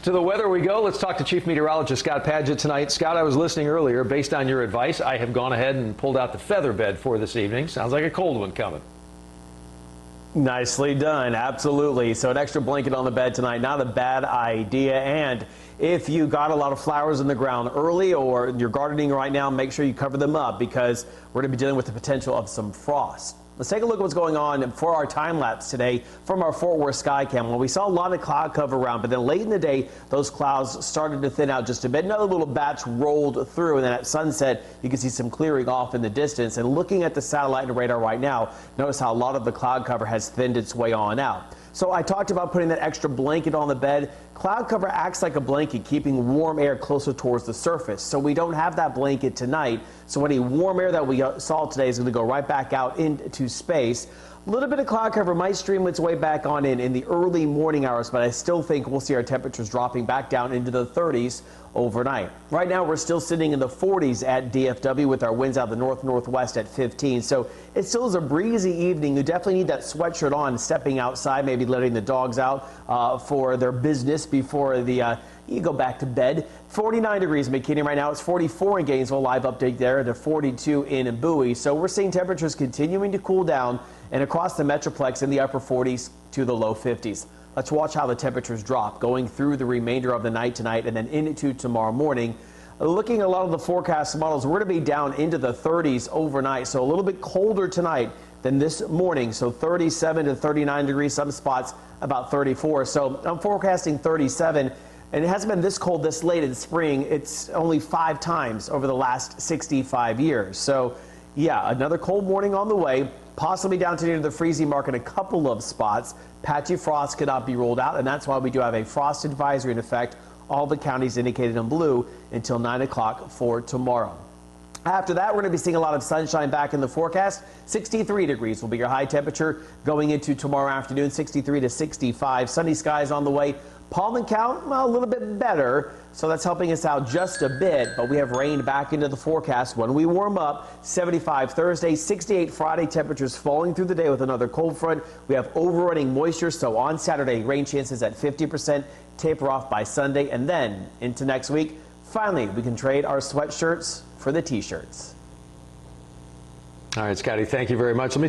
To the weather we go. Let's talk to Chief Meteorologist Scott Padgett tonight. Scott, I was listening earlier. Based on your advice, I have gone ahead and pulled out the feather bed for this evening. Sounds like a cold one coming. Nicely done. Absolutely. So an extra blanket on the bed tonight, not a bad idea. And if you got a lot of flowers in the ground early or you're gardening right now, make sure you cover them up because we're going to be dealing with the potential of some frost. Let's take a look at what's going on for our time lapse today from our Fort Worth sky cam. Well, we saw a lot of cloud cover around, but then late in the day, those clouds started to thin out just a bit. Another little batch rolled through, and then at sunset, you can see some clearing off in the distance. And looking at the satellite and radar right now, notice how a lot of the cloud cover has thinned its way on out. So I talked about putting that extra blanket on the bed. Cloud cover acts like a blanket, keeping warm air closer towards the surface. So we don't have that blanket tonight. So any warm air that we saw today is going to go right back out into space. A little bit of cloud cover might stream its way back on in the early morning hours, but I still think we'll see our temperatures dropping back down into the 30s overnight. Right now, we're still sitting in the 40s at DFW with our winds out the north-northwest at 15. So it still is a breezy evening. You definitely need that sweatshirt on, stepping outside, maybe letting the dogs out for their business before you go back to bed. 49 degrees in McKinney right now. It's 44 in Gainesville. Live update there to 42 in Bowie. So we're seeing temperatures continuing to cool down and across the Metroplex in the upper 40s to the low 50s. Let's watch how the temperatures drop going through the remainder of the night tonight and then into tomorrow morning. Looking at a lot of the forecast models, we're going to be down into the 30s overnight, so a little bit colder tonight than this morning. So 37 to 39 degrees, some spots about 34. So I'm forecasting 37. And it hasn't been this cold this late in spring. It's only 5 times over the last 65 years. So yeah, another cold morning on the way, possibly down to near the freezing mark in a couple of spots. Patchy frost cannot be ruled out, and that's why we do have a frost advisory in effect. All the counties indicated in blue until 9 o'clock for tomorrow. After that, we're going to be seeing a lot of sunshine back in the forecast. 63 degrees will be your high temperature going into tomorrow afternoon, 63 to 65. Sunny skies on the way. Pollen count, well, a little bit better, so that's helping us out just a bit, but we have rain back into the forecast when we warm up. 75 Thursday, 68 Friday, temperatures falling through the day with another cold front. We have overrunning moisture, so on Saturday, rain chances at 50%, taper off by Sunday, and then into next week, finally, we can trade our sweatshirts for the t-shirts. All right, Scotty, thank you very much. Let me